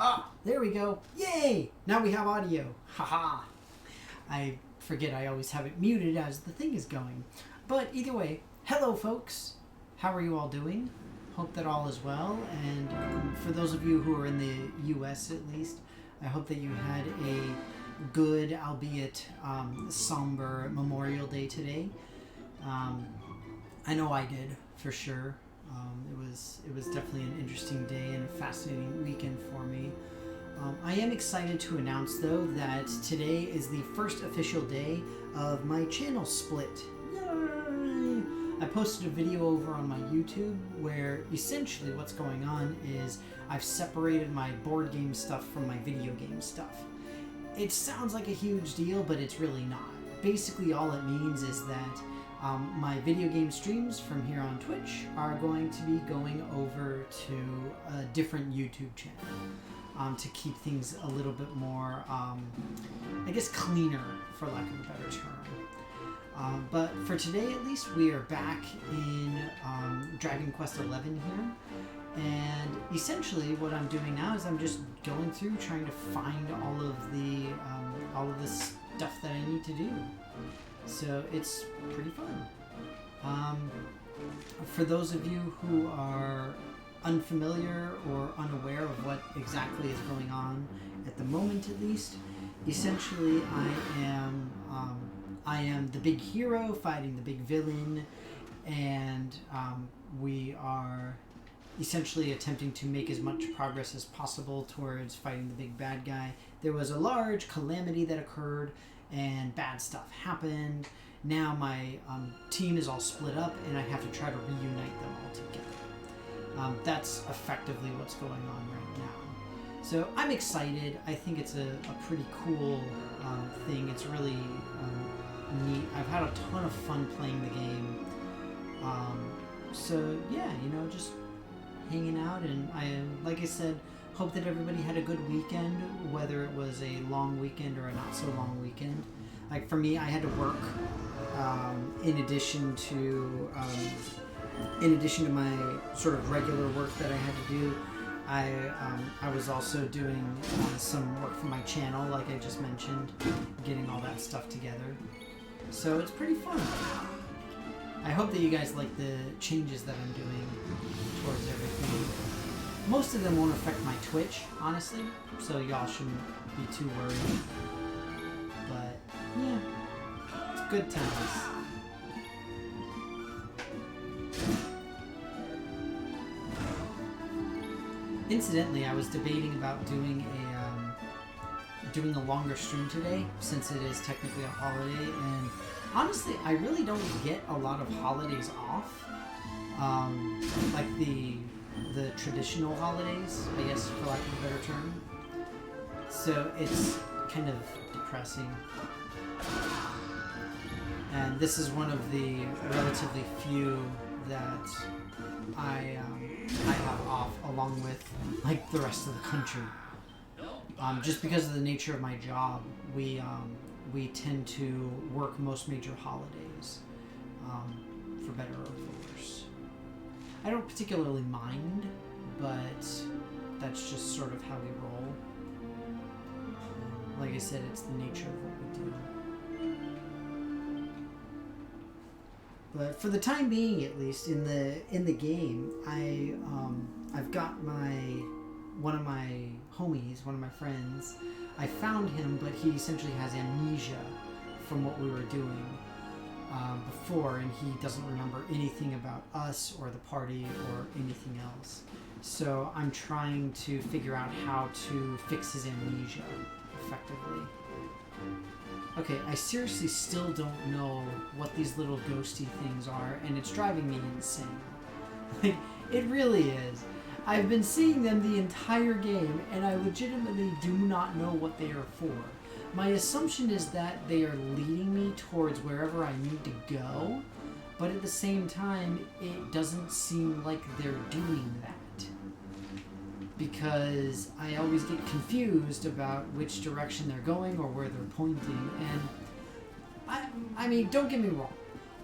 Ah, there we go. Yay! Now we have audio. Haha. I forget I always have it muted as the thing is going. But either way, hello folks. How are you all doing? Hope that all is well. And for those of you who are in the US at least, I hope that you had a good, albeit somber Memorial Day today. I know I did, for sure. It was definitely an interesting day and a fascinating weekend for me. I am excited to announce, though, that today is the first official day of my channel split. Yay! I posted a video over on my YouTube where essentially what's going on is I've separated my board game stuff from my video game stuff. It sounds like a huge deal, but it's really not. Basically, all it means is that my video game streams from here on Twitch are going to be going over to a different YouTube channel to keep things a little bit more, I guess, cleaner, for lack of a better term. But for today, at least, we are back in Dragon Quest XI here. And essentially, what I'm doing now is I'm just going through trying to find all of the stuff that I need to do. So it's pretty fun. For those of you who are unfamiliar or unaware of what exactly is going on at the moment, at least, essentially I am the big hero fighting the big villain, and we are essentially attempting to make as much progress as possible towards fighting the big bad guy. There was a large calamity that occurred and bad stuff happened. Now my team is all split up and I have to try to reunite them all together. That's effectively what's going on right now. So I'm excited. I think it's a pretty cool thing. It's really neat. I've had a ton of fun playing the game. So yeah, just hanging out, and like I said, hope that everybody had a good weekend, whether it was a long weekend or a not so long weekend. Like for me, I had to work in addition to my sort of regular work that I had to do. I was also doing some work for my channel, like I just mentioned, getting all that stuff together. So it's pretty fun. I hope that you guys like the changes that I'm doing towards everything. Most of them won't affect my Twitch, honestly, so y'all shouldn't be too worried. But, yeah, it's good times. Incidentally, I was debating about doing a longer stream today, since it is technically a holiday, and honestly, I really don't get a lot of holidays off. Like the traditional holidays, I guess, for lack of a better term. So it's kind of depressing. And this is one of the relatively few that I have off, along with like the rest of the country. Just because of the nature of my job, we tend to work most major holidays, for better or for worse. I don't particularly mind, but that's just sort of how we roll. Like I said, it's the nature of what we do. But for the time being, at least in the game, I've got one of my homies, one of my friends. I found him, but he essentially has amnesia from what we were doing before, and he doesn't remember anything about us or the party or anything else. So I'm trying to figure out how to fix his amnesia effectively. Okay, I seriously still don't know what these little ghosty things are, and it's driving me insane. Like, it really is. I've been seeing them the entire game, and I legitimately do not know what they are for. My assumption is that they are leading me towards wherever I need to go, but at the same time, it doesn't seem like they're doing that. Because I always get confused about which direction they're going or where they're pointing, and I mean, don't get me wrong.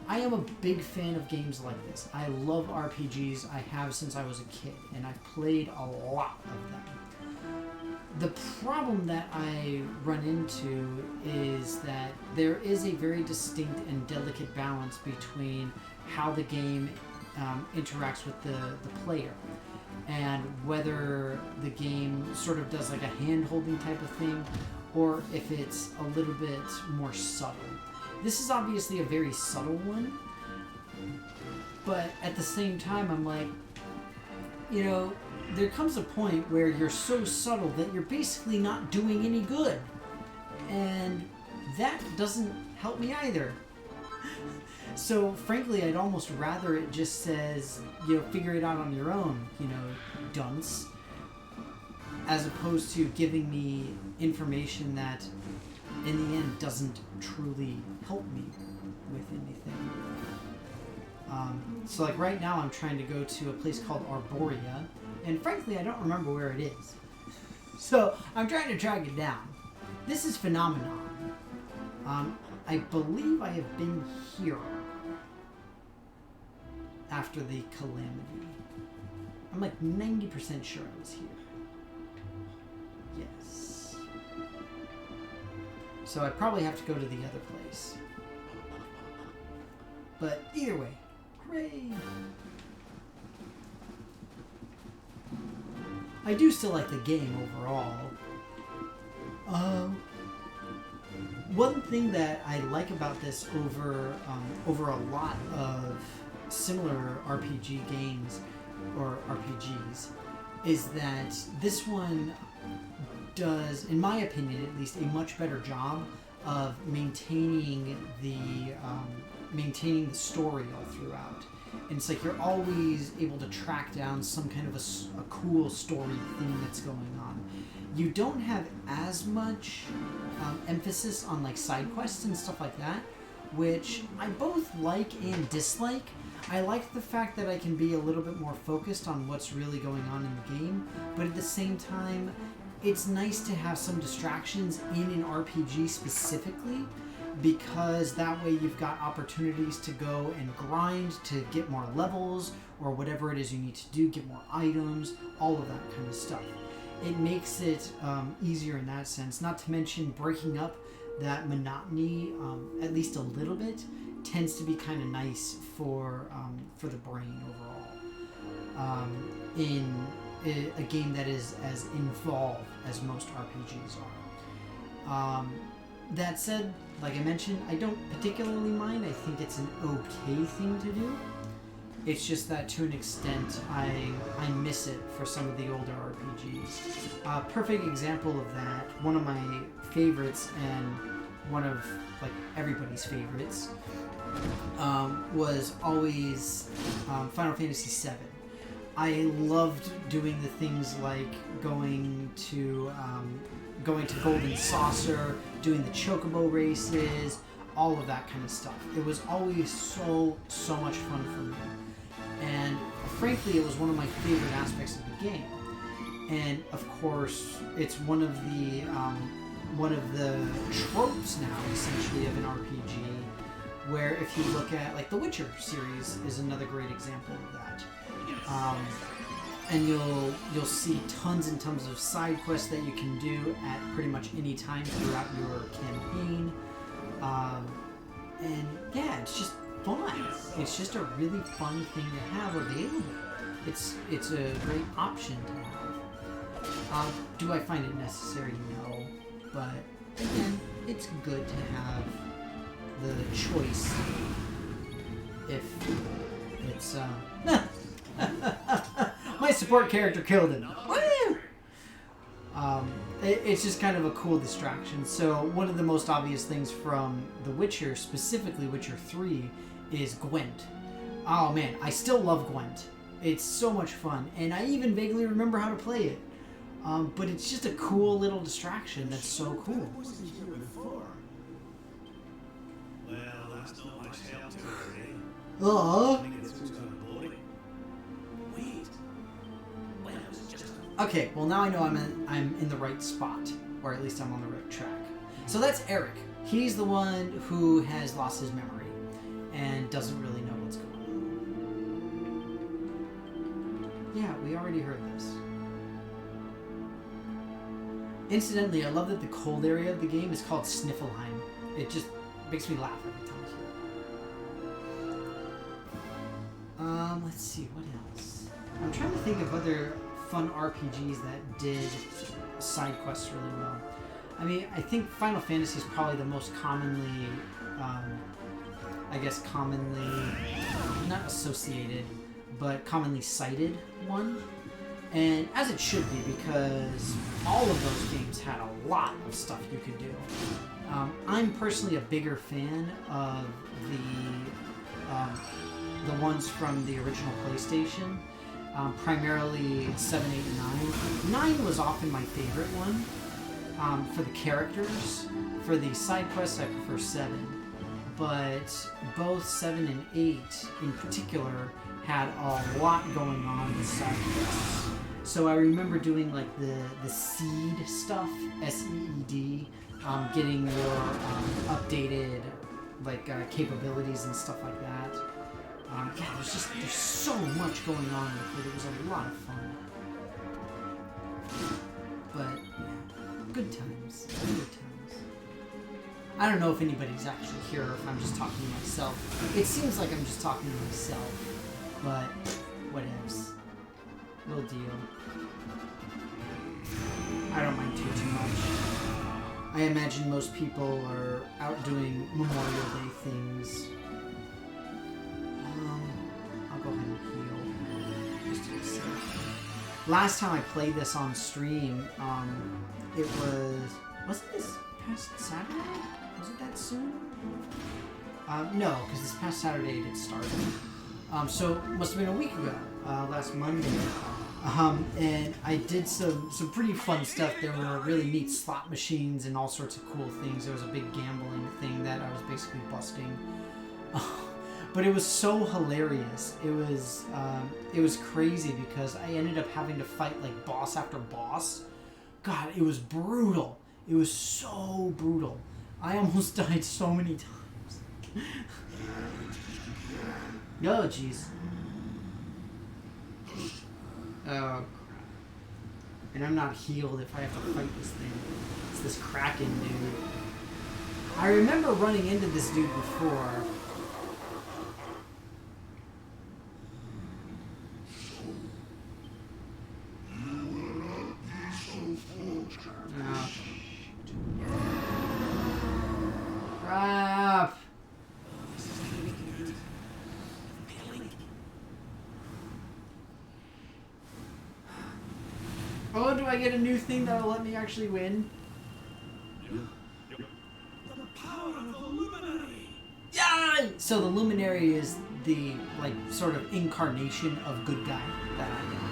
I am a big fan of games like this. I love RPGs. I have since I was a kid, and I've played a lot of them. The problem that I run into is that there is a very distinct and delicate balance between how the game interacts with the player, and whether the game sort of does like a hand-holding type of thing, or if it's a little bit more subtle. This is obviously a very subtle one, but at the same time, I'm like, you know, there comes a point where you're so subtle that you're basically not doing any good. And that doesn't help me either. So, frankly, I'd almost rather it just says, you know, figure it out on your own, you know, dunce, as opposed to giving me information that, in the end, doesn't truly help me with anything. So, like, right now I'm trying to go to a place called Arborea, and frankly, I don't remember where it is. So, I'm trying to track it down. This is Phenomenon. I believe I have been here after the Calamity. I'm like 90% sure I was here. Yes. So I probably have to go to the other place. But either way, hooray! I do still like the game overall. One thing that I like about this over a lot of similar RPG games or RPGs is that this one does, in my opinion at least, a much better job of maintaining the story all throughout. And it's like you're always able to track down some kind of a cool story thing that's going on. You don't have as much emphasis on like side quests and stuff like that, which I both like and dislike. I like the fact that I can be a little bit more focused on what's really going on in the game, but at the same time, it's nice to have some distractions in an RPG specifically, because that way you've got opportunities to go and grind to get more levels or whatever it is you need to do, get more items, all of that kind of stuff. It makes it easier in that sense, not to mention breaking up that monotony at least a little bit tends to be kind of nice for the brain overall in a game that is as involved as most RPGs are. That said, like I mentioned, I don't particularly mind. I think it's an okay thing to do. It's just that to an extent, I miss it for some of the older RPGs. Perfect example of that, one of my favorites and one of like everybody's favorites was always Final Fantasy VII. I loved doing the things like going to Golden Saucer, doing the Chocobo races, all of that kind of stuff. It was always so much fun for me. And frankly, it was one of my favorite aspects of the game. And of course, it's one of the tropes now, essentially, of an RPG, where if you look at, like, the Witcher series is another great example of that. And you'll see tons and tons of side quests that you can do at pretty much any time throughout your campaign. And yeah, it's just fun. It's just a really fun thing to have available. It's a great option to have. Do I find it necessary? No. But again, it's good to have the choice if it's my support character killed him. Woo! It's just kind of a cool distraction. So one of the most obvious things from The Witcher, specifically Witcher 3, is Gwent. Oh man, I still love Gwent. It's so much fun, and I even vaguely remember how to play it. But it's just a cool little distraction that's so cool. Okay, well now I know I'm in the right spot, or at least I'm on the right track. So that's Eric. He's the one who has lost his memory and doesn't really know what's going on. Yeah, we already heard this. Incidentally, I love that the cold area of the game is called Sniffelheim. It just makes me laugh every time I hear it. Let's see, what else? I'm trying to think of other fun RPGs that did side quests really well. I mean, I think Final Fantasy is probably the most commonly, commonly, not associated, but commonly cited one. And as it should be, because all of those games had a lot of stuff you could do. I'm personally a bigger fan of the ones from the original PlayStation, primarily 7, 8, and 9. 9 was often my favorite one for the characters. For the side quests, I prefer 7. But both 7 and 8 in particular had a lot going on with side quests. So I remember doing like the seed stuff, SEED, getting your updated like capabilities and stuff like that. There's so much going on with it. It was a lot of fun. But yeah, good times. Good times. I don't know if anybody's actually here or if I'm just talking to myself. It seems like I'm just talking to myself, but whatevs. No deal. I don't mind too much. I imagine most people are out doing Memorial Day things. I'll go ahead and heal. Just to be safe. Last time I played this on stream, it wasn't this past Saturday? Was it that soon? No, because this past Saturday it started. So it must have been a week ago, last Monday. And I did some pretty fun stuff. There were really neat slot machines and all sorts of cool things. There was a big gambling thing that I was basically busting. But it was so hilarious. It was crazy because I ended up having to fight like boss after boss. God, it was brutal. It was so brutal. I almost died so many times. Oh, jeez. Oh, crap. And I'm not healed if I have to fight this thing. It's this Kraken dude. I remember running into this dude before. Oh. Crap. Oh, do I get a new thing that'll let me actually win? The power of the Luminary! Yeah! So the Luminary is the, like, sort of incarnation of good guy that I am.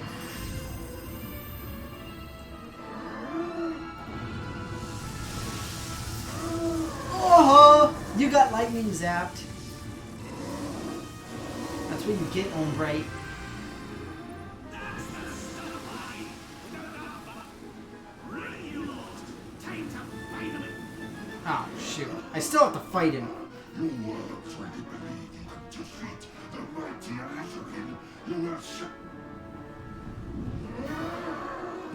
Oh! You got lightning zapped. That's what you get, hombre. Oh, shoot. I still have to fight him. You were afraid to believe you could defeat the mighty African. You have shut.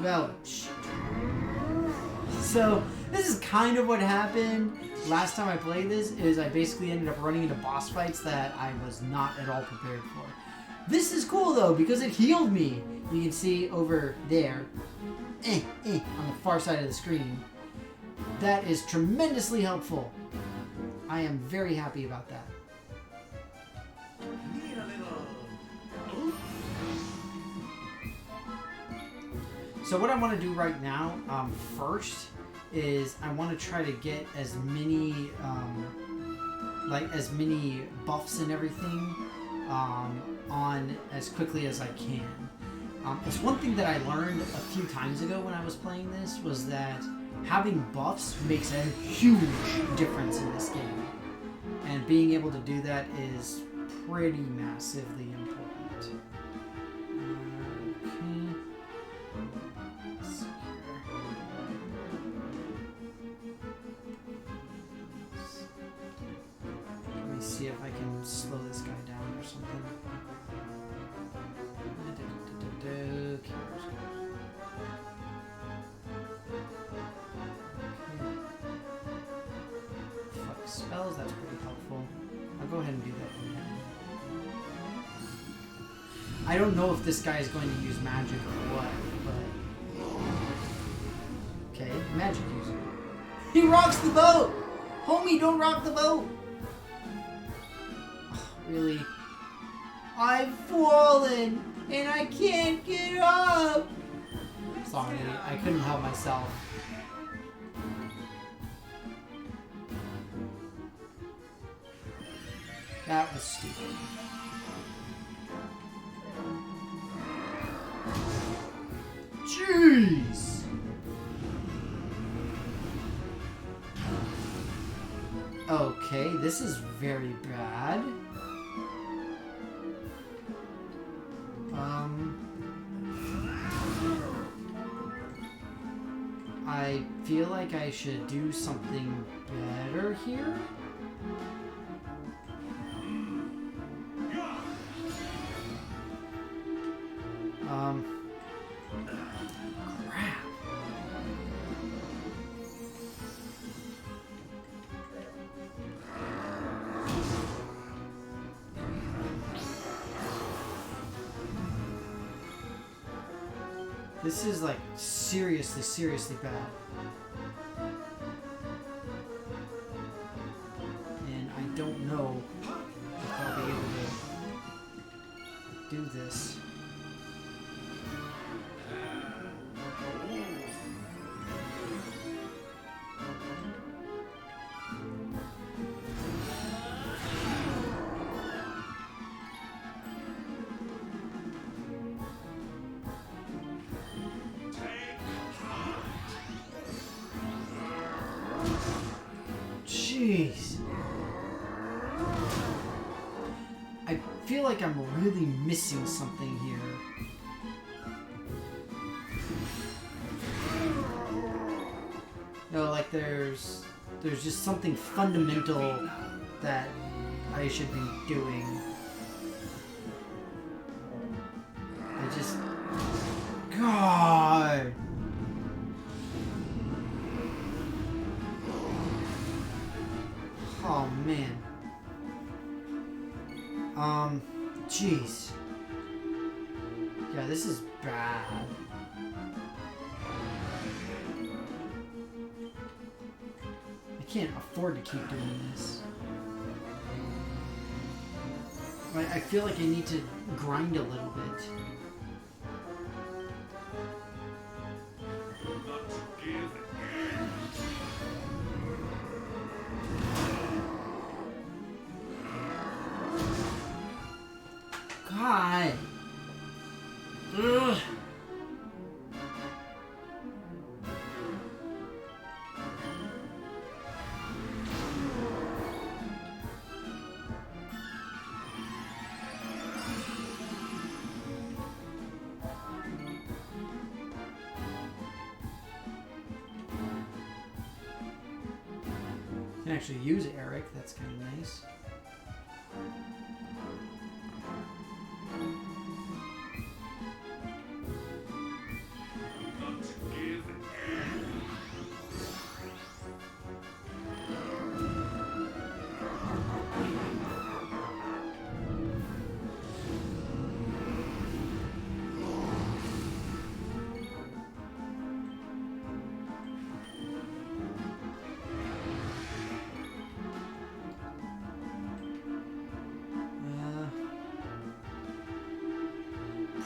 Well, shit. So, this is kind of what happened last time I played this, is I basically ended up running into boss fights that I was not at all prepared for. This is cool, though, because it healed me. You can see over there, on the far side of the screen. That is tremendously helpful. I am very happy about that. So what I want to do right now, first, is I want to try to get as many, as many buffs and everything on as quickly as I can. It's one thing that I learned a few times ago when I was playing this, was that having buffs makes a huge difference in this game. And being able to do that is pretty massively important. Okay. Let's see here. Let me see if I can slow this guy down or something. Okay. spells. That's pretty helpful. I'll go ahead and do that one now. I don't know if this guy is going to use magic or what, but... Okay, magic user. He rocks the boat! Homie, don't rock the boat! Ugh, really? I've fallen, and I can't get up! Sorry, I couldn't help myself. That was stupid. Jeez! Okay, this is very bad. I feel like I should do something better here. Crap. This is like seriously bad. And I don't know if I'll be able to do this. Jeez. I feel like I'm really missing something here. No, like there's just something fundamental that I should be doing. I just... God! Oh, man. Jeez. Yeah, this is bad. I can't afford to keep doing this. I feel like I need to grind a little bit. God. Ugh. Can actually use Eric. That's kind of nice.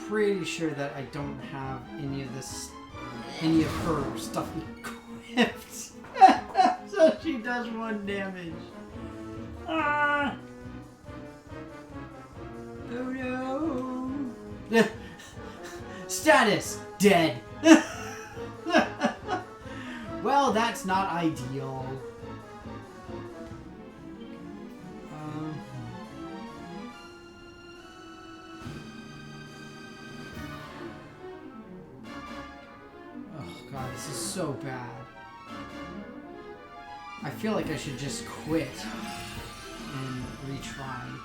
Pretty sure that I don't have any of her stuff equipped. So she does 1 damage. Ah! Oh no! Status dead. Well, that's not ideal. God, this is so bad. I feel like I should just quit and retry.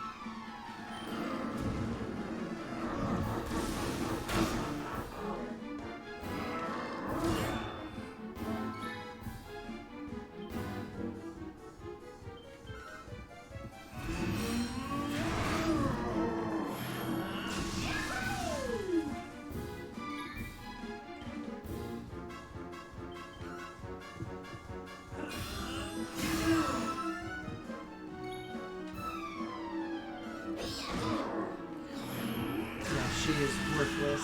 she is worthless.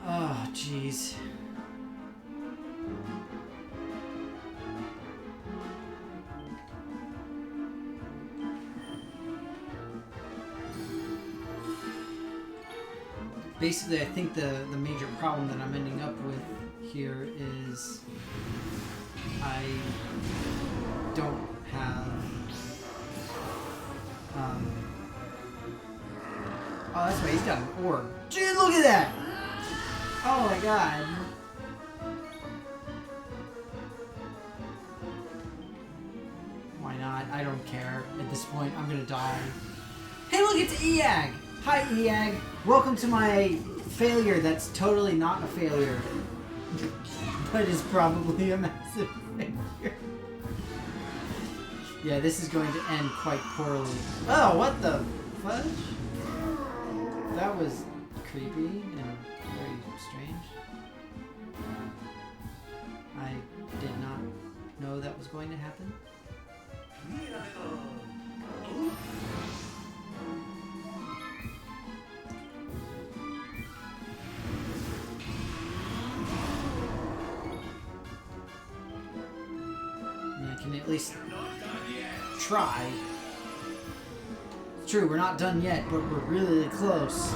Oh, jeez. Basically, I think the major problem that I'm ending up with here is I don't have oh, that's right, he's got an orb. Dude, look at that! Oh my god. Why not? I don't care. At this point, I'm gonna die. Hey look, it's Eag! Hi Eag! Welcome to my failure that's totally not a failure. But is probably a massive failure. Yeah, this is going to end quite poorly. Oh, what the fudge? That was creepy and very strange. I did not know that was going to happen. I can at least try. It's true, we're not done yet, but we're really close.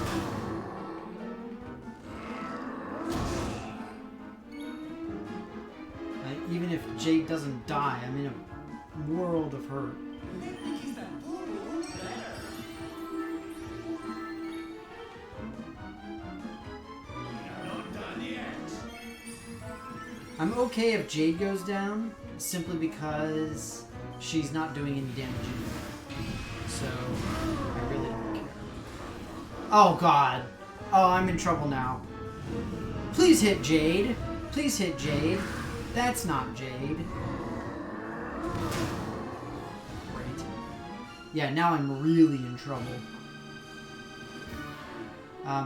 Even if Jade doesn't die, I'm in a world of hurt. I'm okay if Jade goes down, simply because she's not doing any damage anymore. So, I really don't care. Oh god! Oh, I'm in trouble now. Please hit Jade! Please hit Jade! That's not Jade. Great. Yeah, now I'm really in trouble.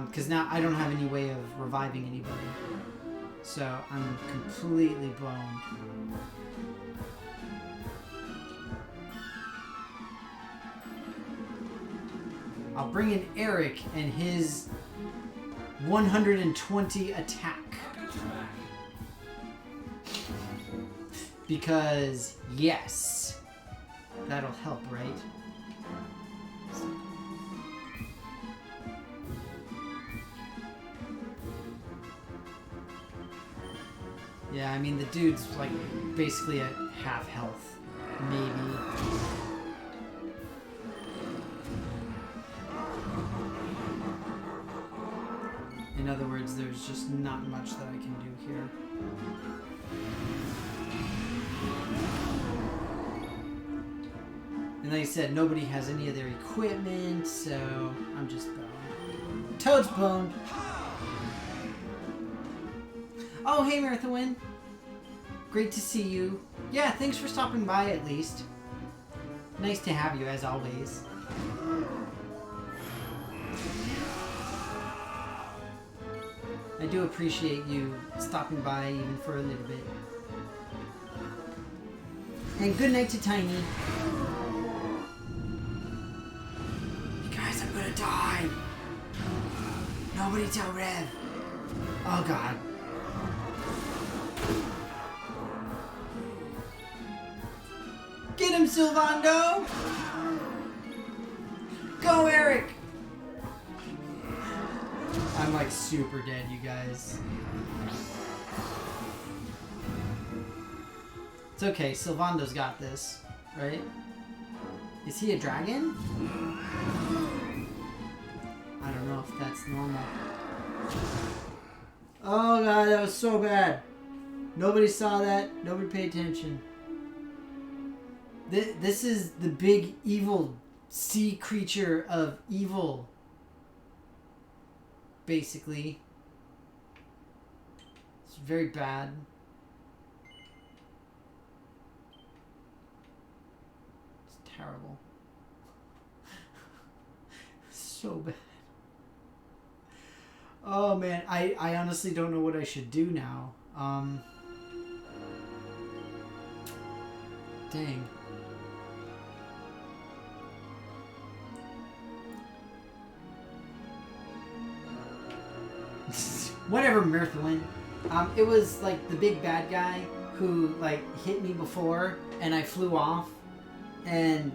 Because now I don't have any way of reviving anybody. So I'm completely boned. I'll bring in Eric and his 120 attack. Because, yes, that'll help, right? Yeah, I mean, the dude's, like, basically at half health. Maybe. In other words, there's just not much that I can do here. And like I said, nobody has any of their equipment, so I'm just boned. Toad's boned! Oh, hey, Marathon. Great to see you. Yeah, thanks for stopping by, at least. Nice to have you, as always. I do appreciate you stopping by, even for a little bit. And good night to Tiny. You guys, I'm gonna die! Nobody tell Rev. Oh, God. Get him, Sylvando! Go, Eric! I'm like super dead, you guys. It's okay, Sylvando's got this, right? Is he a dragon? I don't know if that's normal. Oh god, that was so bad. Nobody saw that. Nobody paid attention. This is the big evil sea creature of evil. Basically. It's very bad. It's terrible. So bad. Oh man, I honestly don't know what I should do now. Dang. Whatever, Mirthlin. It was like the big bad guy who like hit me before, and I flew off, and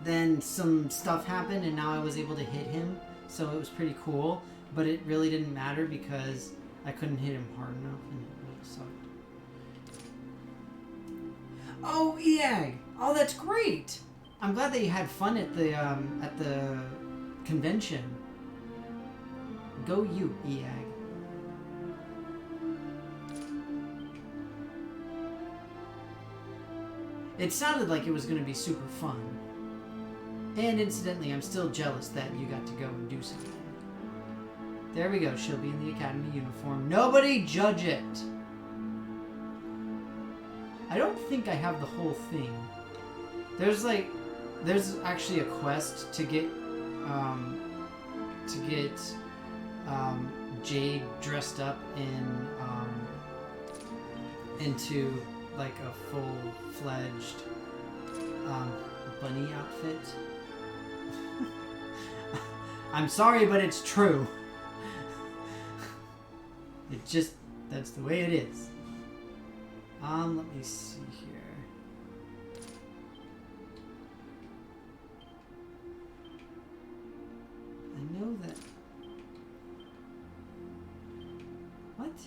then some stuff happened, and now I was able to hit him, so it was pretty cool. But it really didn't matter because I couldn't hit him hard enough, and it really sucked. Oh, EAG! Oh, that's great! I'm glad that you had fun at the convention. Go you, EAG. It sounded like it was going to be super fun. And incidentally, I'm still jealous that you got to go and do something. There we go. She'll be in the Academy uniform. Nobody judge it! I don't think I have the whole thing. There's actually a quest to get Jade dressed up into like a full-fledged bunny outfit. I'm sorry, but it's true. That's the way it is. Let me see here. I know that... What?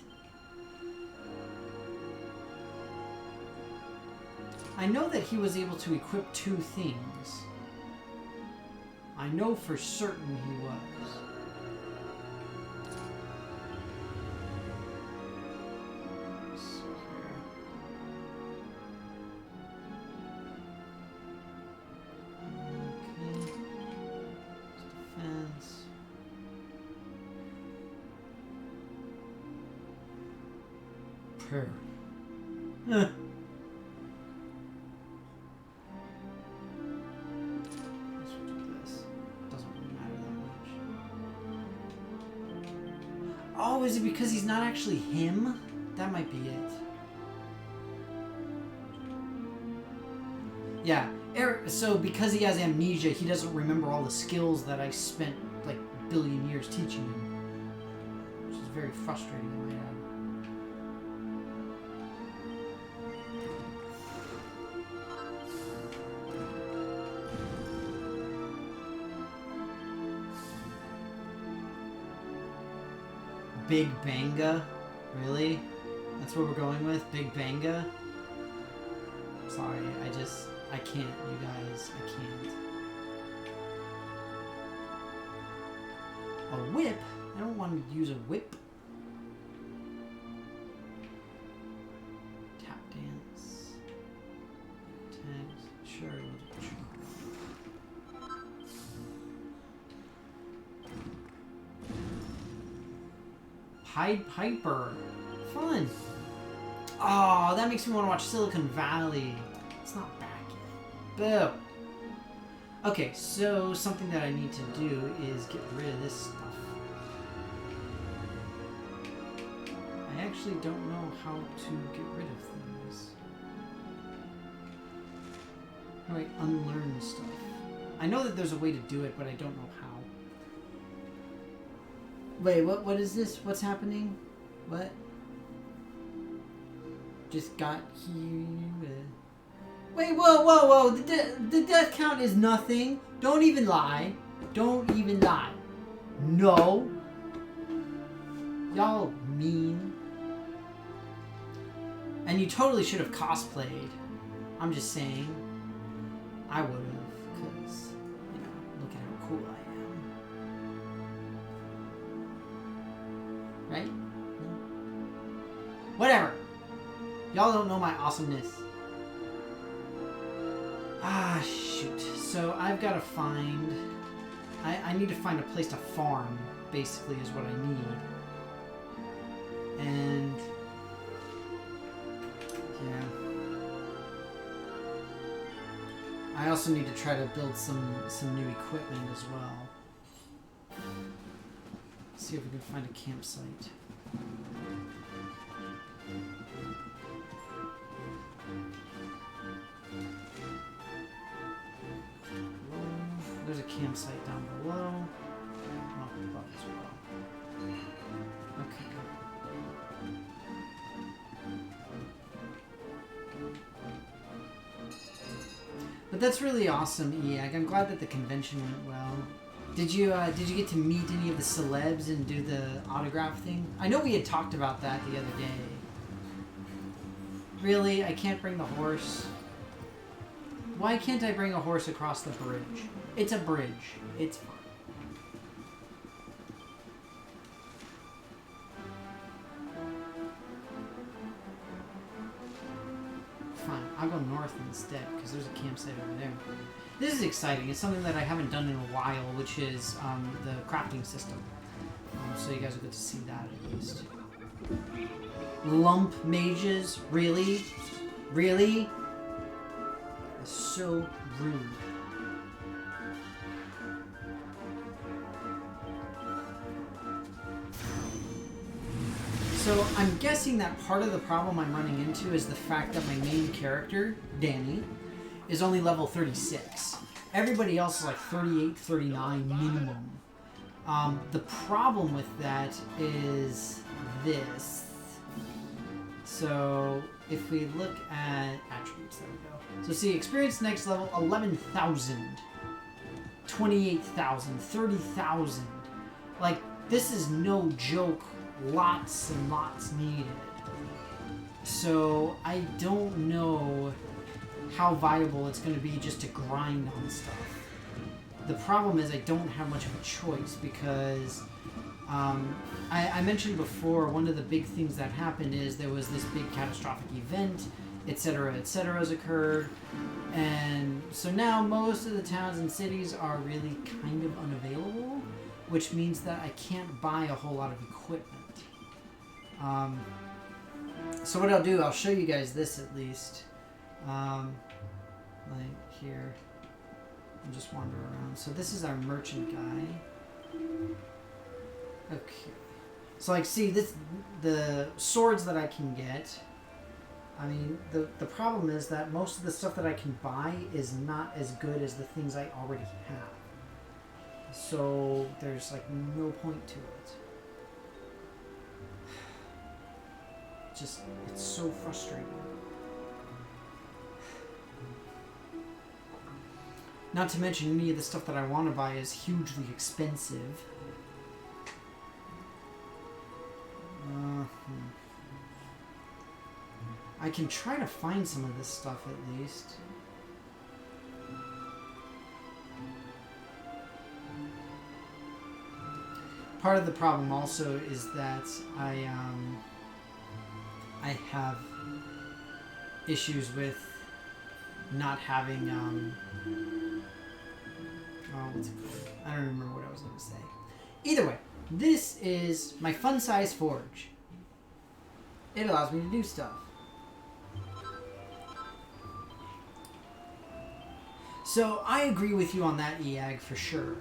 I know that he was able to equip 2 things. I know for certain he was. Let's see here. Okay. Defense. Prayer. Oh, is it because he's not actually him? That might be it. Yeah. So because he has amnesia, he doesn't remember all the skills that I spent like a billion years teaching him. Which is very frustrating, I might add. Big Banga? Really? That's what we're going with? Big Banga? Sorry, I can't, you guys. I can't. A whip? I don't want to use a whip. Tap dance. Tags. Sure. Pied Piper. Fun. Oh, that makes me want to watch Silicon Valley. It's not back yet. Boo. Okay, so something that I need to do is get rid of this stuff. I actually don't know how to get rid of things. Right, unlearn stuff. I know that there's a way to do it, but I don't know how. Wait, what is this? What's happening? What? Just got here. Wait, whoa. The death count is nothing. Don't even lie. Don't even lie. No. Y'all mean. And you totally should have cosplayed. I'm just saying. I would have, because, you know, look at how cool I am. Right? Whatever. Y'all don't know my awesomeness. Ah, shoot. So I've got to find... I need to find a place to farm, basically, is what I need. And... yeah. I also need to try to build some new equipment as well. See if we can find a campsite. There's a campsite down below. Up above as well. Okay. But that's really awesome, EAG. I'm glad that the convention went well. Did you get to meet any of the celebs and do the autograph thing? I know we had talked about that the other day. Really? I can't bring the horse? Why can't I bring a horse across the bridge? It's a bridge. It's fine. Fine. I'll go north instead because there's a campsite over there. This is exciting. It's something that I haven't done in a while, which is the crafting system. So you guys will get to see that at least. Lump mages? Really? Really? That's so rude. So I'm guessing that part of the problem I'm running into is the fact that my main character, Danny, is only level 36. Everybody else is like 38, 39 minimum. The problem with that is this. So if we look at attributes, there we go. So see, experience next level, 11,000, 28,000, 30,000. Like, this is no joke. Lots and lots needed. So I don't know how viable it's going to be just to grind on stuff. The problem is I don't have much of a choice because I mentioned before one of the big things that happened is there was this big catastrophic event, etc., has occurred, and so now most of the towns and cities are really kind of unavailable, which means that I can't buy a whole lot of equipment. So what I'll do, I'll show you guys this at least. Like here, I'll just wander around. So this is our merchant guy. Okay. So like, see this, the swords that I can get. I mean, the problem is that most of the stuff that I can buy is not as good as the things I already have. So there's like no point to it. Just, it's so frustrating. Not to mention any of the stuff that I want to buy is hugely expensive. I can try to find some of this stuff at least. Part of the problem also is that I have issues with not having, what's it called? I don't remember what I was going to say. Either way, this is my fun size forge. It allows me to do stuff. So I agree with you on that, EAG, for sure.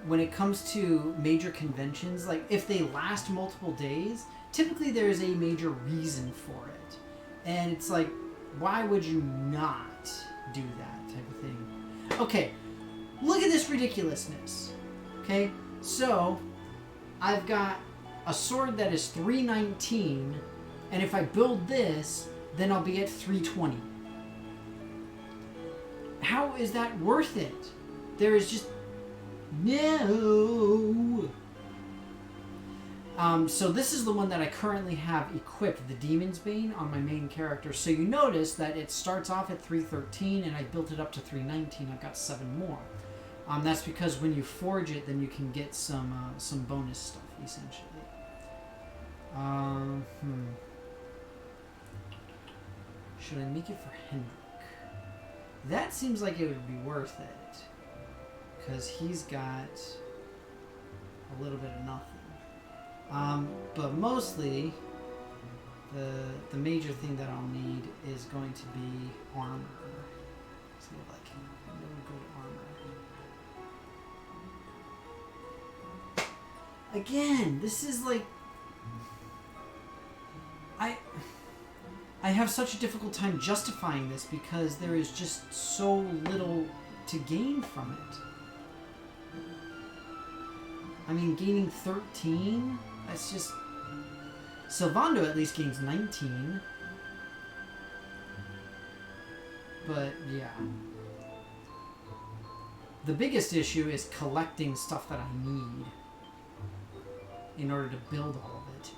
When it comes to major conventions, like if they last multiple days, typically there is a major reason for it. And it's like, why would you not do that type of thing? Okay, look at this ridiculousness. Okay, so I've got a sword that is 319, and if I build this, then I'll be at 320. How is that worth it? There is just no. So this is the one that I currently have equipped, the Demon's Bane, on my main character. So you notice that it starts off at 313, and I built it up to 319. I've got 7 more. That's because when you forge it, then you can get some bonus stuff, essentially. Should I make it for Hendrik? That seems like it would be worth it, because he's got a little bit of nothing. But mostly, the major thing that I'll need is going to be armor. Let's see if I can really go to armor. Again, this is like... I have such a difficult time justifying this because there is just so little to gain from it. I mean, gaining 13? That's just... Sylvando at least gains 19. But, yeah. The biggest issue is collecting stuff that I need in order to build all of it.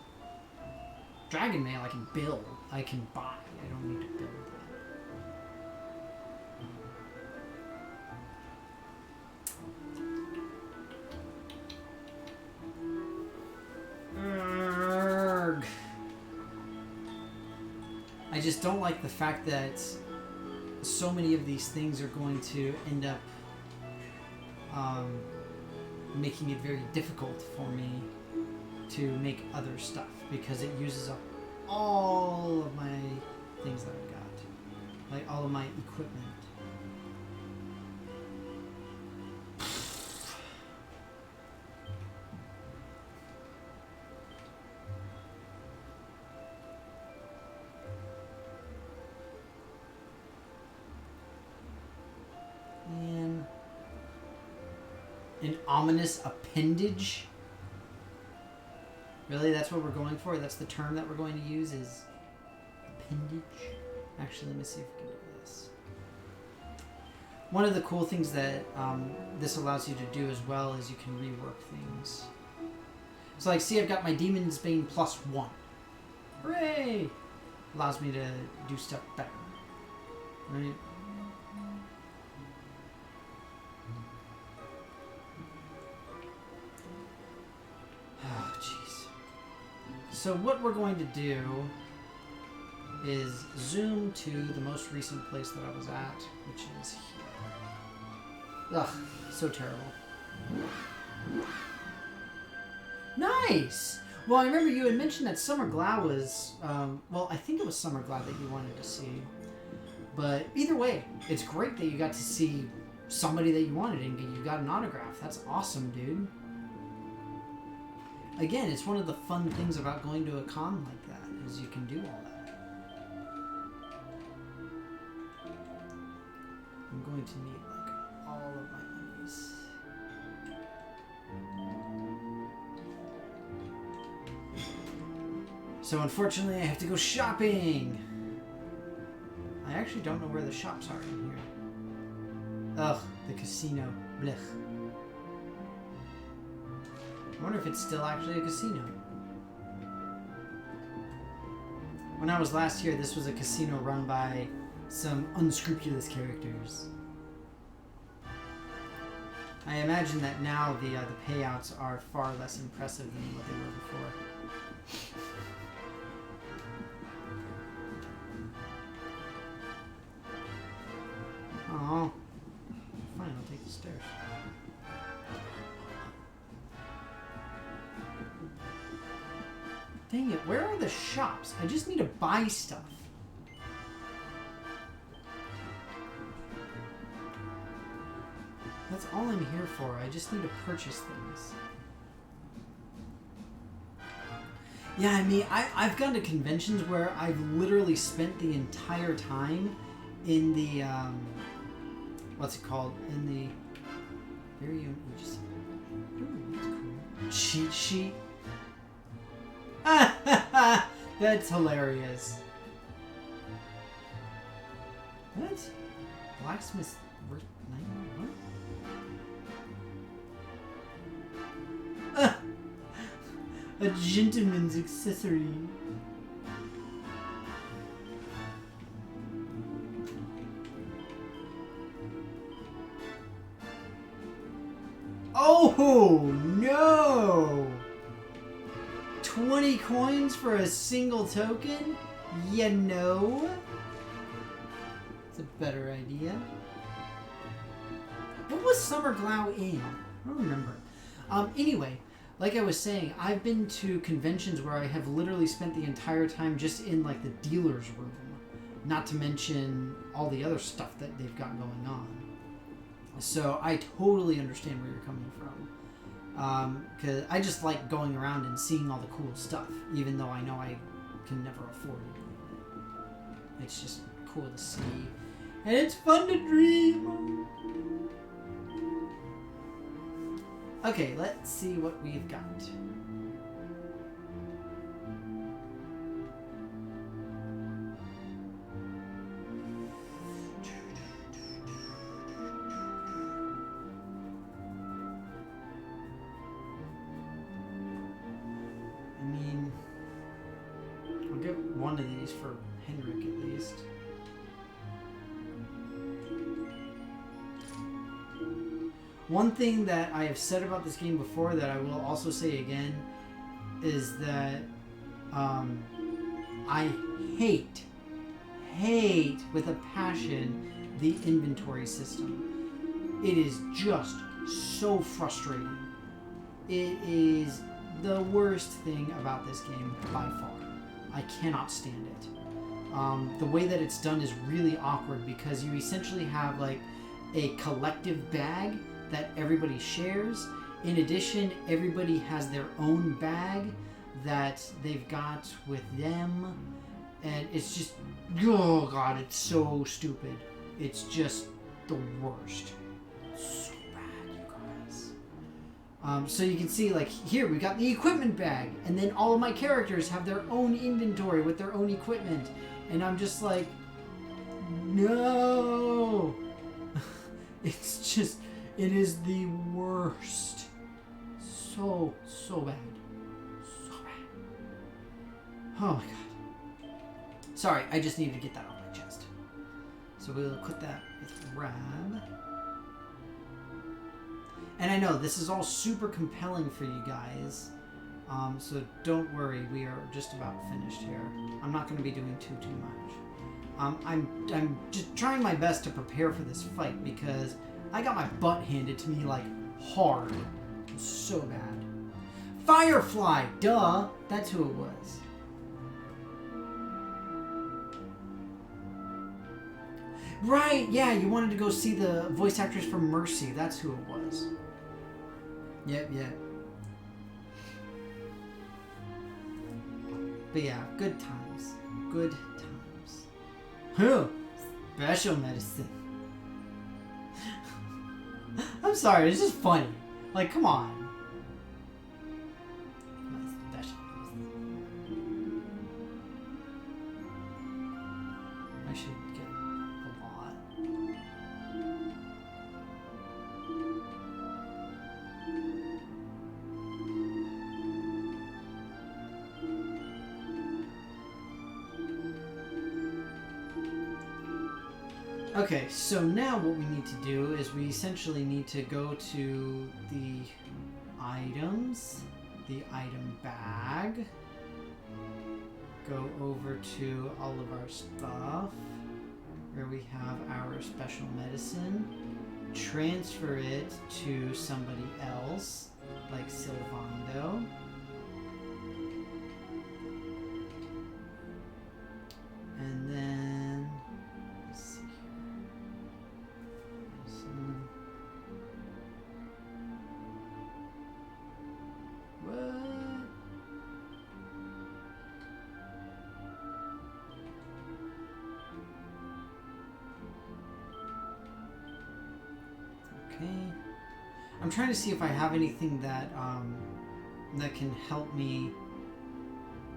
Dragon Mail I can build. I can buy. I don't need to build it. Urgh. I just don't like the fact that so many of these things are going to end up making it very difficult for me to make other stuff because it uses up all of my things that I've got, like all of my equipment. And an ominous appendage. Really? That's what we're going for? That's the term that we're going to use is appendage? Actually, let me see if we can do this. One of the cool things that this allows you to do as well is you can rework things. So like, see, I've got my Demon's Bane +1. Hooray! Allows me to do stuff better. Right? Oh, jeez. So what we're going to do is zoom to the most recent place that I was at, which is here. Ugh, so terrible. Nice! Well, I remember you had mentioned that Summer Glau was, well, I think it was Summer Glau that you wanted to see. But either way, it's great that you got to see somebody that you wanted and you got an autograph. That's awesome, dude. Again, it's one of the fun things about going to a con like that, is you can do all that. I'm going to need, like, all of my monies. So unfortunately, I have to go shopping! I actually don't know where the shops are in here. Ugh, the casino. Blech. I wonder if it's still actually a casino. When I was last here, this was a casino run by some unscrupulous characters. I imagine that now the payouts are far less impressive than what they were before. Oh, fine, I'll take the stairs. Dang it, where are the shops? I just need to buy stuff. That's all I'm here for. I just need to purchase things. Yeah, I mean, I've gone to conventions where I've literally spent the entire time in the, what's it called? In the very own agency. Ooh, that's cool. Cheat sheet. That's hilarious. What? Blacksmith what? A gentleman's accessory. Oh no! 20 coins for a single token? You know? It's a better idea. What was Summer Glau in? I don't remember. Anyway, like I was saying, I've been to conventions where I have literally spent the entire time just in like the dealer's room. Not to mention all the other stuff that they've got going on. So I totally understand where you're coming from. Because I just like going around and seeing all the cool stuff, even though I know I can never afford it. It's just cool to see. And it's fun to dream! Okay, let's see what we've got. one of these for Henrik at least. One thing that I have said about this game before that I will also say again is that I hate with a passion the inventory system. It is just so frustrating. It is the worst thing about this game by far. I cannot stand it. The way that it's done is really awkward because you essentially have like a collective bag that everybody shares. In addition, everybody has their own bag that they've got with them, and it's just, oh god, it's so stupid. It's just the worst. So bad, you guys. So you can see, like, here we got the equipment bag, and then all of my characters have their own inventory with their own equipment, and I'm just like, no. It's just, it is the worst. So bad. So bad. Oh my god. Sorry, I just needed to get that off my chest. So we'll put that with Rab. And I know this is all super compelling for you guys. So don't worry, we are just about finished here. I'm not going to be doing too much. I'm just trying my best to prepare for this fight because I got my butt handed to me like hard. It was so bad. Firefly, duh, that's who it was. Right, yeah, you wanted to go see the voice actress from Mercy. That's who it was. Yep. But yeah, good times. Good times. Huh. Special medicine. I'm sorry, it's just funny. Like, come on. Special medicine. I should get a lot. Okay, so now what we need to do is we essentially need to go to the items, the item bag, go over to all of our stuff, where we have our special medicine, transfer it to somebody else, like Sylvando. And then, let's see here. What? Okay. I'm trying to see if I have anything that that can help me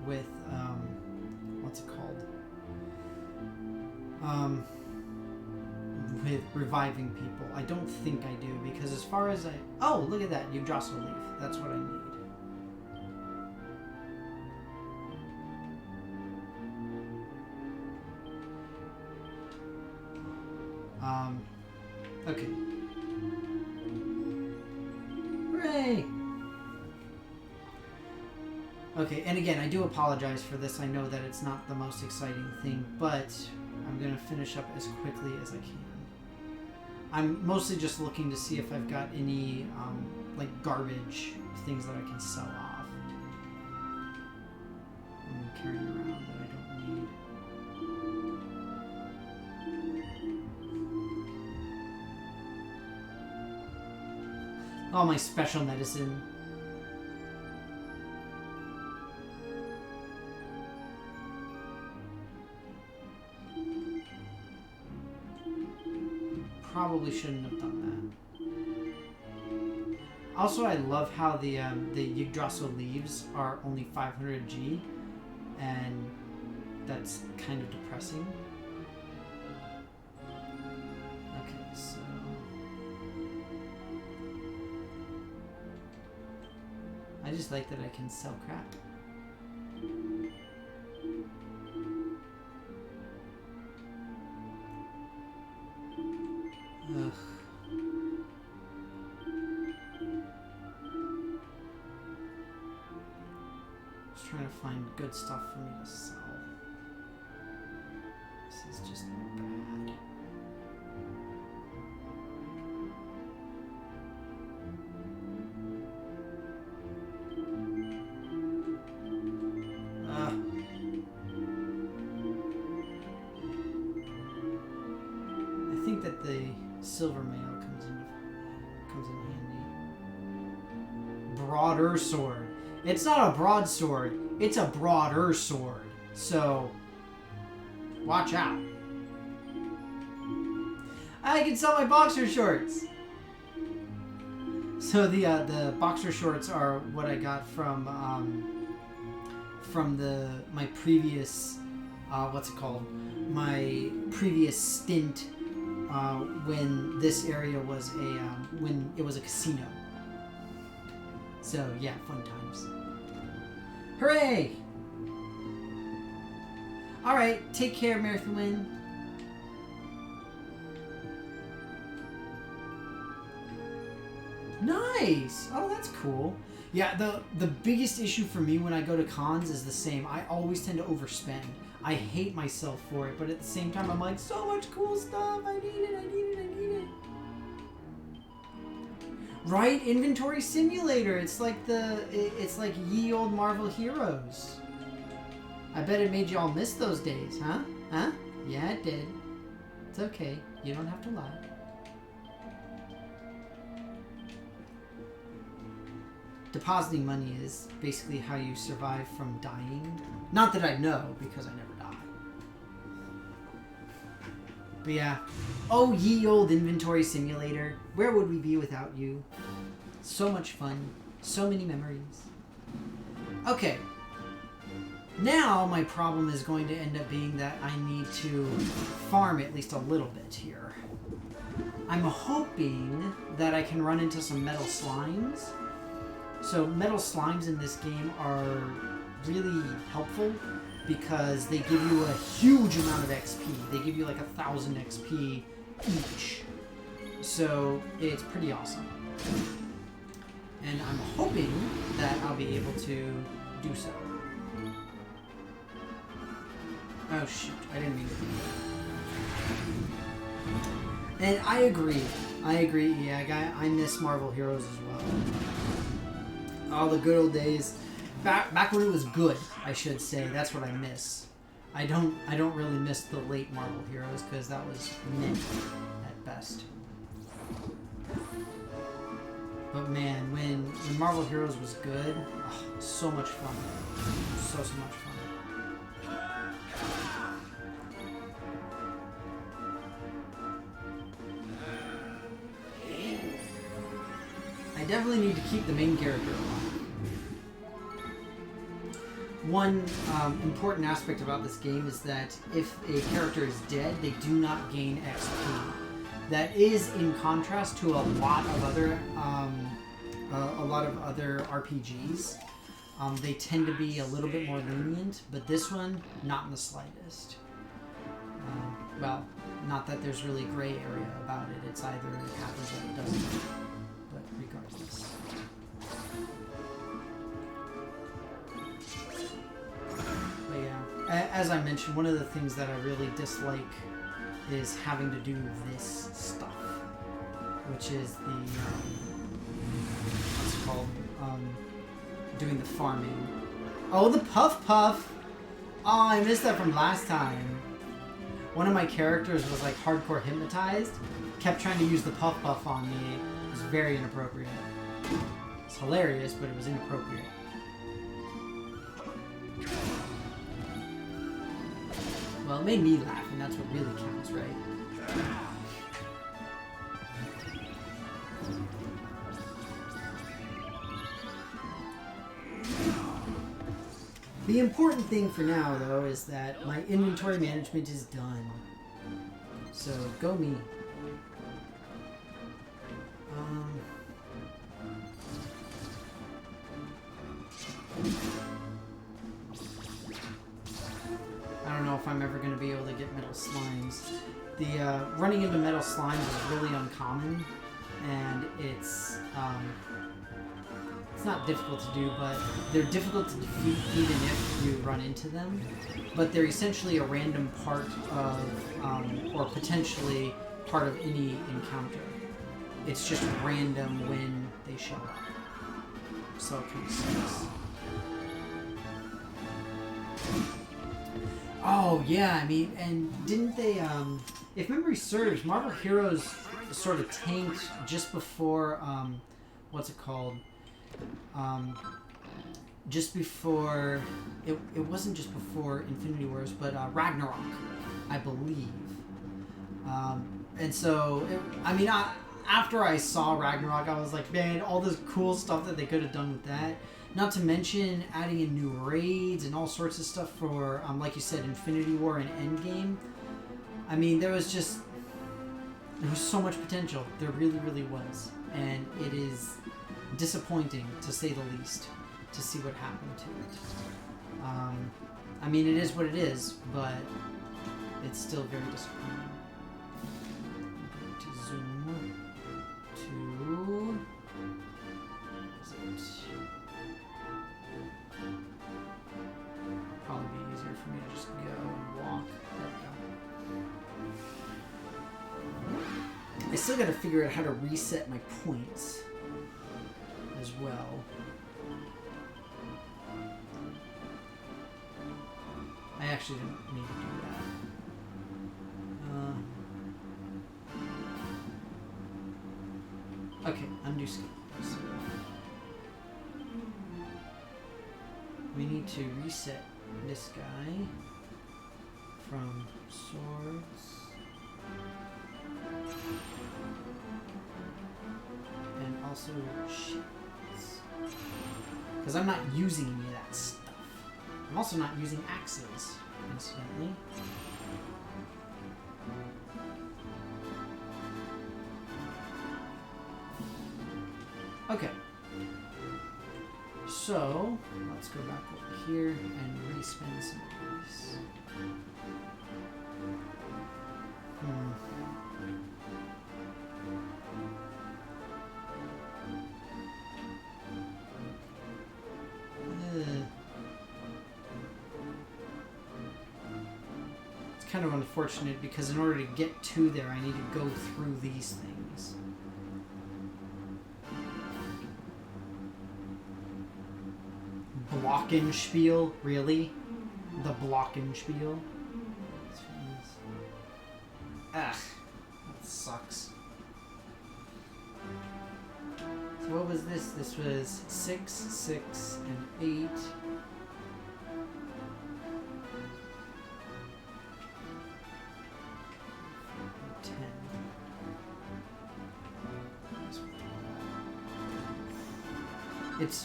with what's it called? With reviving people. I don't think I do, because as far as oh, look at that, Yggdrasil leaf. That's what I need. Okay. Hooray! Okay, and again, I do apologize for this. I know that it's not the most exciting thing, but I'm gonna finish up as quickly as I can. I'm mostly just looking to see if I've got any, like, garbage things that I can sell off. I'm carrying around that I don't need. Oh, my special medicine. Probably shouldn't have done that. Also, I love how the Yggdrasil leaves are only 500 G, and that's kind of depressing. Okay, so I just like that I can sell crap. trying to find good stuff for me to sell. This is just bad. I think that the silver mail comes in handy. Broader sword. It's not a broadsword. It's a broader sword. So, watch out. I can sell my boxer shorts. So the boxer shorts are what I got from my previous what's it called? My previous stint when this area was when it was a casino. So yeah, fun times. Hooray! Alright, take care, Merthwin. Nice! Oh, that's cool. Yeah, the biggest issue for me when I go to cons is the same. I always tend to overspend. I hate myself for it, but at the same time I'm like, so much cool stuff! I need it, I need it, I need it. Right? Inventory Simulator. It's like it's like ye old Marvel Heroes. I bet it made you all miss those days, huh? Huh? Yeah, it did. It's okay. You don't have to lie. Depositing money is basically how you survive from dying. Not that I know, because I never die. But yeah. Oh, ye old Inventory Simulator. Where would we be without you? So much fun. So many memories. Okay. Now my problem is going to end up being that I need to farm at least a little bit here. I'm hoping that I can run into some metal slimes. So metal slimes in this game are really helpful because they give you a huge amount of XP. They give you like 1,000 XP each. So it's pretty awesome. And I'm hoping that I'll be able to do so. Oh shoot, I didn't mean to do that. And I agree, yeah, I miss Marvel Heroes as well. All the good old days. Back when it was good, I should say. That's what I miss. I don't really miss the late Marvel Heroes because that was meh at best. But man, when Marvel Heroes was good, oh, so much fun. So much fun. I definitely need to keep the main character alive. One important aspect about this game is that if a character is dead, they do not gain XP. That is in contrast to a lot of other RPGs. They tend to be a little bit more lenient, but this one, not in the slightest. Well, not that there's really gray area about it. It's either it happens or it doesn't. But regardless. But yeah, as I mentioned, one of the things that I really dislike is having to do this stuff, which is the what's it called? Doing the farming. Oh, the Puff Puff! Oh, I missed that from last time. One of my characters was like hardcore hypnotized, kept trying to use the Puff Puff on me. It was very inappropriate. It's hilarious, but it was inappropriate. Well, it made me laugh, and that's what really counts, right? The important thing for now, though, is that my inventory management is done. So, go me. I don't know if I'm ever going to be able to get metal slimes. The running into metal slimes is really uncommon, and it's not difficult to do, but they're difficult to defeat even if you run into them. But they're essentially a random part of, or potentially part of any encounter. It's just random when they show up. So it kind of sucks. Oh yeah, I mean, and didn't they, if memory serves, Marvel Heroes sort of tanked just before, what's it called? Just before, it wasn't just before Infinity Wars, but Ragnarok, I believe. And so, after I saw Ragnarok, I was like, man, all this cool stuff that they could have done with that. Not to mention adding in new raids and all sorts of stuff for, like you said, Infinity War and Endgame. I mean, there was so much potential. There really, really was. And it is disappointing, to say the least, to see what happened to it. I mean, it is what it is, but it's still very disappointing. I'm going to zoom to... What is it? Probably be easier for me to just go and walk. There we go. I still gotta figure out how to reset my points as well. I actually don't need to do that. Okay, undo skills. We need to reset this guy from swords and also shields, because I'm not using any of that stuff. I'm also not using axes, incidentally. Okay. So, let's go back over here and respin some of these. It's kind of unfortunate because in order to get to there, I need to go through these things. Glockenspiel? Really? The Glockenspiel? Ugh, that sucks. So what was this? This was 6, 6, and 8.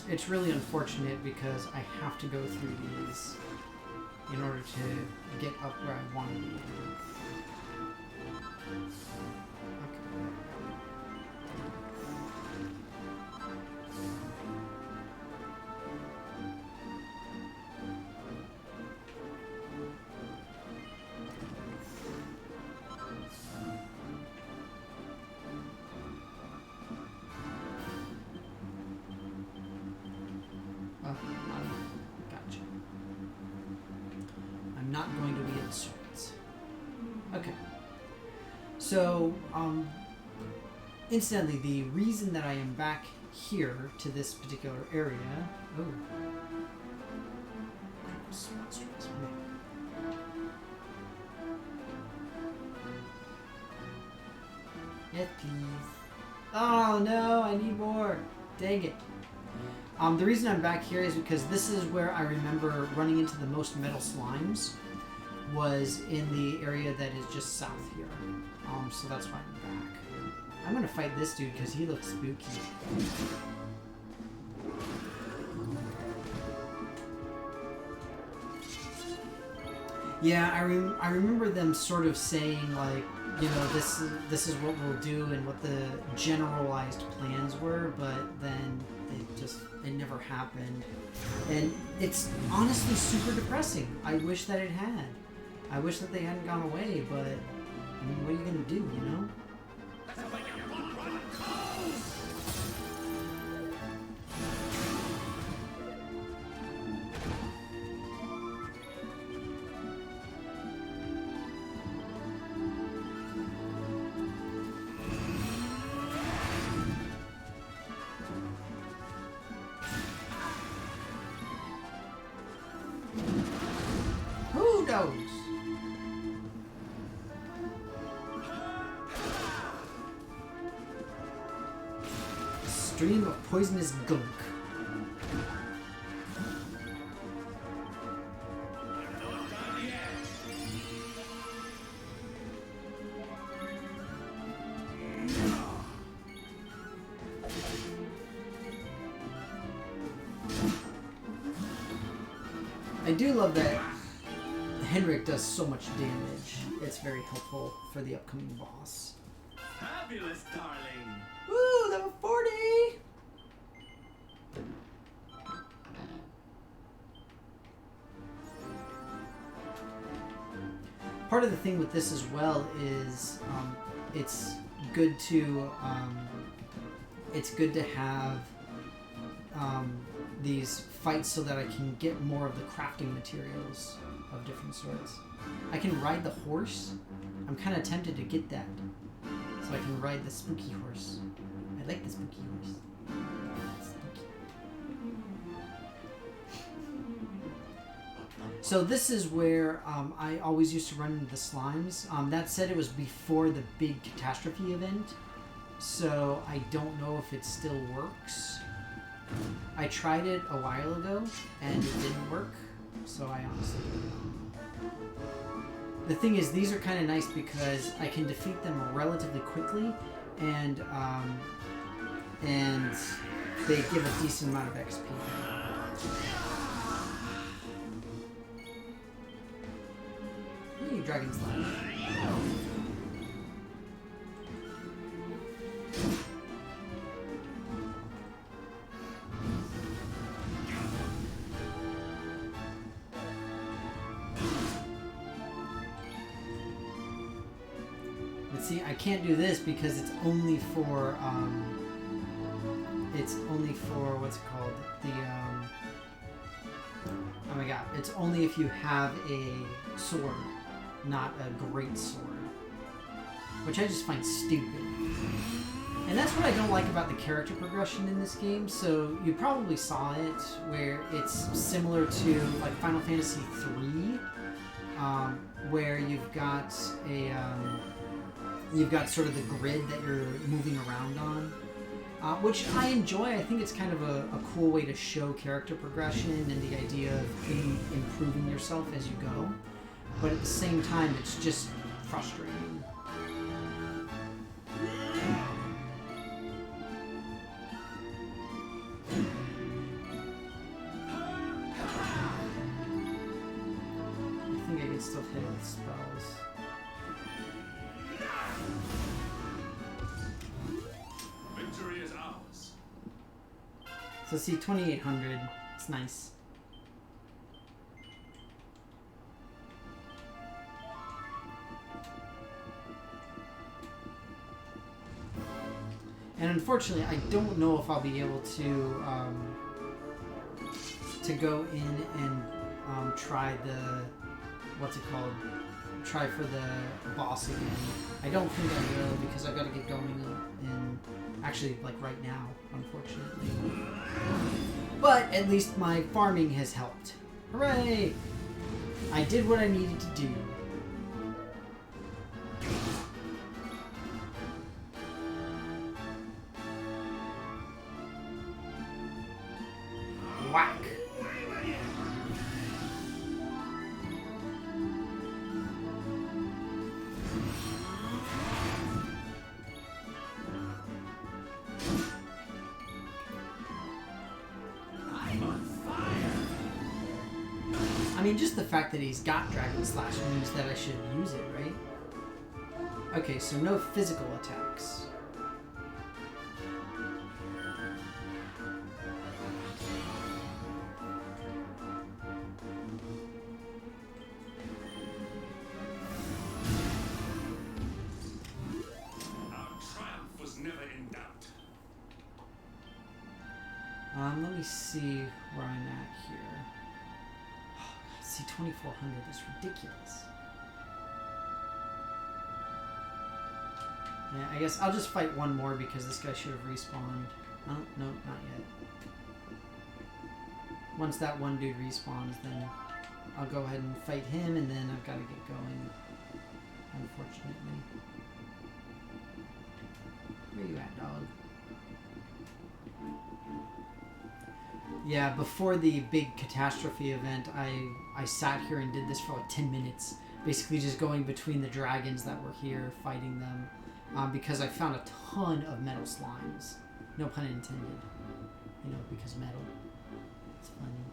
It's really unfortunate because I have to go through these in order to get up where I want to be. So, incidentally, the reason that I am back here to this particular area... Oh. Yes, please. Oh, no, I need more. Dang it. The reason I'm back here is because this is where I remember running into the most metal slimes, was in the area that is just south here. So that's why I'm back. I'm gonna fight this dude because he looks spooky. Yeah, I remember them sort of saying, like, you know, this is what we'll do and what the generalized plans were, but then it never happened. And it's honestly super depressing. I wish that it had. I wish that they hadn't gone away, but I mean, what are you gonna do, you know? stream of poisonous gunk. I do love that Henrik does so much damage. It's very helpful for the upcoming boss. Fabulous, darling. Woo, level 40! Part of the thing with this as well is it's good to have these fights so that I can get more of the crafting materials of different sorts. I can ride the horse. I'm kind of tempted to get that. So I can ride the spooky horse. I like the spooky horse. Spooky. So this is where I always used to run into the slimes. That said, it was before the big catastrophe event. So I don't know if it still works. I tried it a while ago and it didn't work. So I honestly don't know. The thing is, these are kind of nice because I can defeat them relatively quickly, and they give a decent amount of XP. Hey, Dragon Slash. See, I can't do this because it's only for what's it called? Oh my god, it's only if you have a sword, not a great sword. Which I just find stupid. And that's what I don't like about the character progression in this game. So you probably saw it where it's similar to like Final Fantasy III, where you've got sort of the grid that you're moving around on, which I enjoy. I think it's kind of a cool way to show character progression and the idea of improving yourself as you go. But at the same time, it's just frustrating. I think I can still hit it with spells. Victory is ours. So see, 2800, it's nice. And unfortunately, I don't know if I'll be able to go in and try the, what's it called? Try for the boss again. I don't think I will because I've got to get going in, actually, like right now, unfortunately. But at least my farming has helped. Hooray! I did what I needed to do. Whack! I mean, just the fact that he's got Dragon Slash means that I should use it, right? Okay, so no physical attacks. Let me see where I'm at here. See, 2400 is ridiculous. Yeah, I guess I'll just fight one more because this guy should have respawned. Oh, no, not yet. Once that one dude respawns, then I'll go ahead and fight him, and then I've got to get going, unfortunately. Where you at, dog? Yeah, before the big catastrophe event, I sat here and did this for like 10 minutes. Basically just going between the dragons that were here, fighting them. Because I found a ton of metal slimes. No pun intended. You know, because metal. It's funny.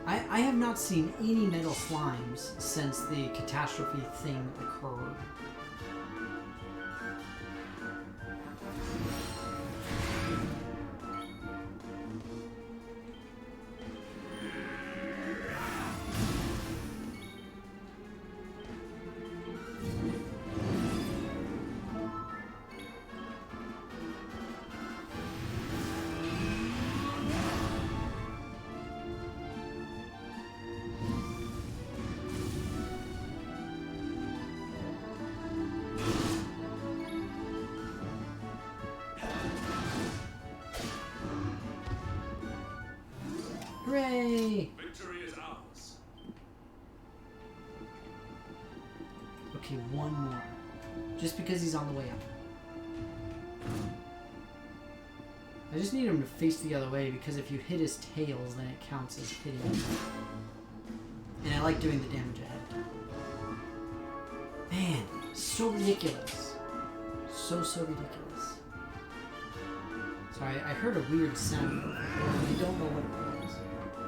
I have not seen any metal slimes since the catastrophe thing occurred. Hooray! Victory is ours. Okay, one more. Just because he's on the way up. I just need him to face the other way because if you hit his tails, then it counts as hitting him. And I like doing the damage ahead. Man, so ridiculous. So ridiculous. Sorry, I heard a weird sound over there, and I don't know what it was.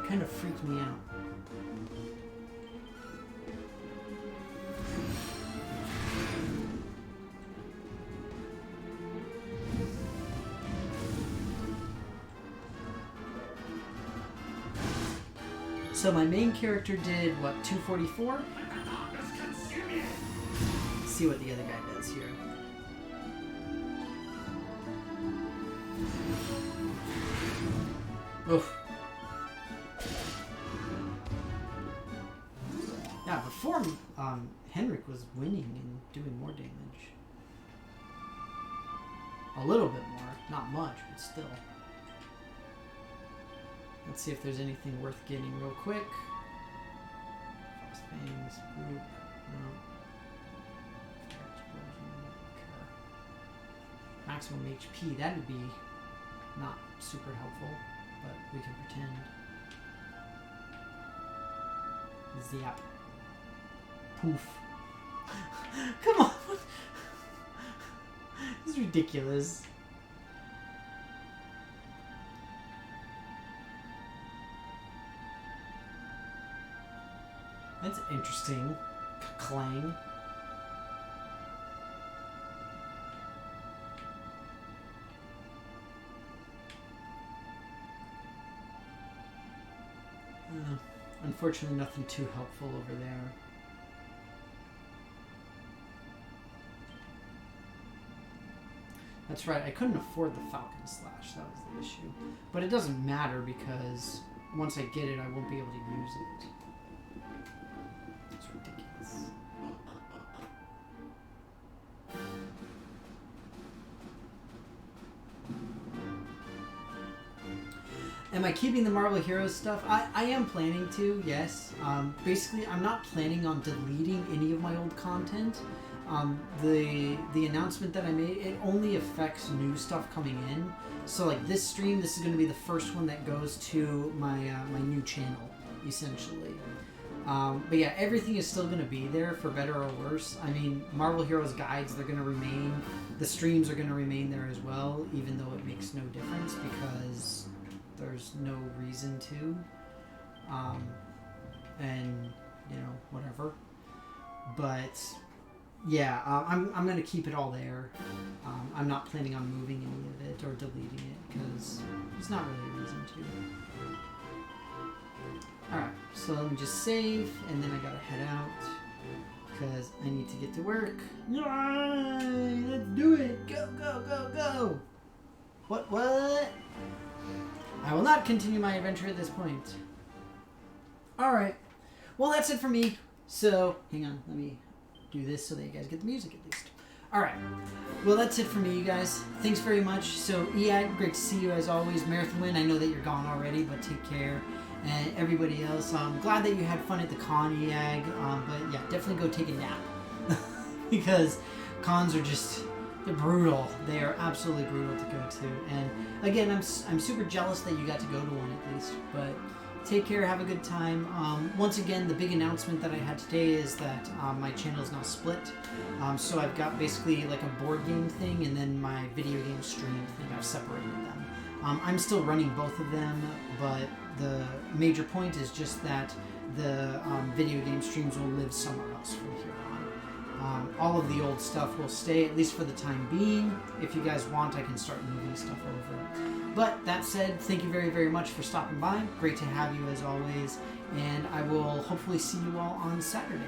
It kind of freaked me out. So my main character did, what, 244? Let's see what the other guy does here. Oof. Yeah, before Henrik was winning and doing more damage. A little bit more, not much, but still. Let's see if there's anything worth getting real quick. Frost Fangs, group, no. Maximum HP, that'd be not super helpful, but we can pretend. Zap. Poof. Come on! This is ridiculous. That's interesting. Clang. Unfortunately, nothing too helpful over there. That's right, I couldn't afford the Falcon Slash, that was the issue. But it doesn't matter because once I get it, I won't be able to use it. It's ridiculous. Am I keeping the Marvel Heroes stuff? I am planning to, yes. Basically, I'm not planning on deleting any of my old content. The announcement that I made, it only affects new stuff coming in. So like this stream, this is going to be the first one that goes to my my new channel, essentially. But yeah, everything is still going to be there for better or worse. I mean, Marvel Heroes guides, they're going to remain. The streams are going to remain there as well, even though it makes no difference because there's no reason to. And, you know, whatever. But yeah, I'm going to keep it all there. I'm not planning on moving any of it or deleting it because there's not really a reason to. Alright, so let me just save and then I gotta head out because I need to get to work. Yay! Let's do it! Go, go, go, go! What? I will not continue my adventure at this point. Alright. Well, that's it for me. So, hang on. Let me do this so that you guys get the music at least. Alright. Well, that's it for me, you guys. Thanks very much. So, Eag, great to see you as always. Marathon, I know that you're gone already, but take care. And everybody else, I'm glad that you had fun at the con, Eag. But yeah, definitely go take a nap. Because cons are just They're brutal. They are absolutely brutal to go to. And again, I'm super jealous that you got to go to one at least. But take care, have a good time. Once again, the big announcement that I had today is that my channel is now split. So I've got basically like a board game thing and then my video game stream thing. I've separated them. I'm still running both of them, but the major point is just that the video game streams will live somewhere else from here on. All of the old stuff will stay, at least for the time being. If you guys want, I can start moving stuff over. But that said, thank you very, very much for stopping by. Great to have you as always. And I will hopefully see you all on Saturday.